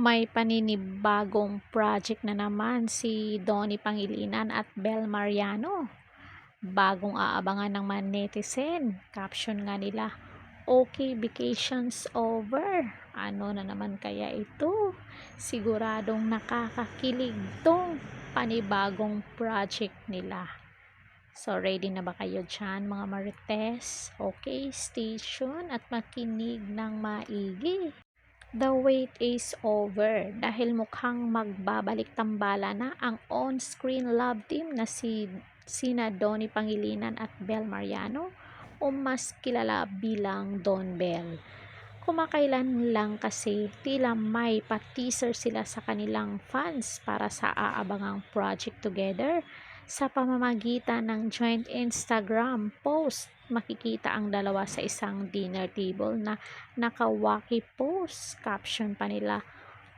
May paninibagong project na naman si Donnie Pangilinan at Bel Mariano. Bagong aabangan ng mga netizen. Caption nga nila, okay, vacations over. Ano na naman kaya ito? Siguradong nakakakilig tong panibagong project nila. So, ready na ba kayo dyan mga marites? Okay, stay tuned at makinig ng maigi. The wait is over dahil mukhang magbabalik tambala na ang on-screen love team na sina Donnie Pangilinan at Bel Mariano o mas kilala bilang Don Bell. Kumakailan lang kasi tila may pa-teaser sila sa kanilang fans para sa aabangang project together. Sa pamamagitan ng joint Instagram post, makikita ang dalawa sa isang dinner table na nakawaki post. Caption pa nila,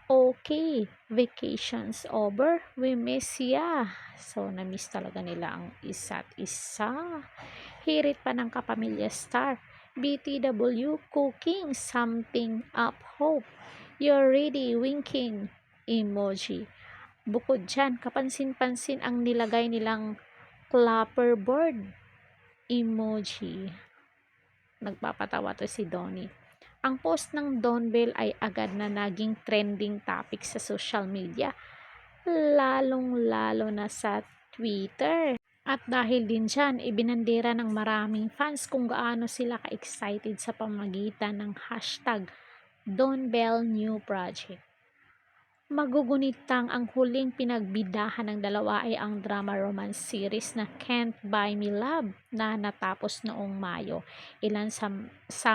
okay, vacations over, we miss ya. So, na-miss talaga nila ang isa't isa. Hirit pa ng kapamilya star, BTW cooking something up hope. You're ready winking emoji. Bukod dyan, kapansin-pansin ang nilagay nilang clapperboard emoji. Nagpapatawa to si Donnie. Ang post ng Don Bell ay agad na naging trending topic sa social media, lalong-lalo na sa Twitter. At dahil din dyan, ibinandera ng maraming fans kung gaano sila ka-excited sa pamagitan ng hashtag Don Bell New Project. Magugunitang ang huling pinagbidahan ng dalawa ay ang drama romance series na Can't Buy Me Love na natapos noong Mayo. Ilan sa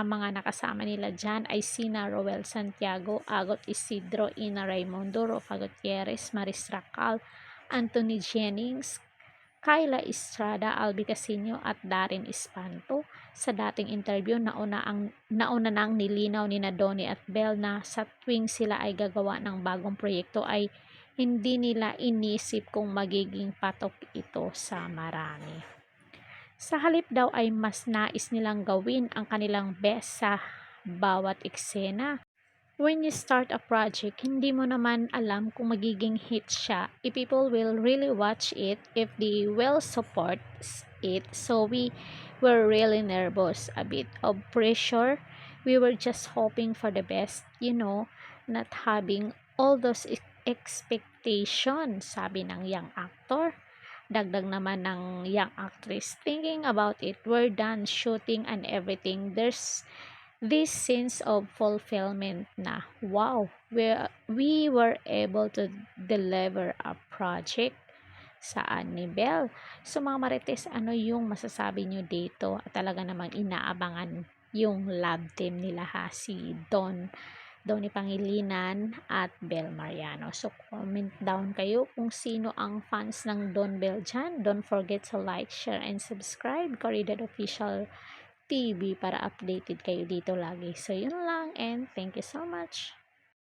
mga nakasama nila dyan ay sina Roel Santiago, Agot Isidro, Ina Raimundo, Rofa Gutierrez, Maris Racal, Anthony Jennings, Kyla Estrada, Albi Casino at Darren Espanto. Sa dating interview, nauna nang nilinaw ni Donnie at Bell na sa tuwing sila ay gagawa ng bagong proyekto ay hindi nila inisip kung magiging patok ito sa marami. Sa halip daw ay mas nais nilang gawin ang kanilang best sa bawat eksena. When you start a project, hindi mo naman alam kung magiging hit siya, if people will really watch it, if they will support it. So we were really nervous, a bit of pressure. We were just hoping for the best, not having all those expectations, sabi ng young actor. Dagdag naman ng young actress, thinking about it, we're done shooting and everything. There's this sense of fulfillment na, wow, we were able to deliver a project saan ni Bell. So mga marites, ano yung masasabi nyo dito? At talaga namang inaabangan yung love team nila si Donnie Pangilinan at Bel Mariano. So comment down kayo kung sino ang fans ng Don Bell dyan. Don't forget to like, share, and subscribe. Corridor Official TV para updated kayo dito lagi. So, yun lang and thank you so much.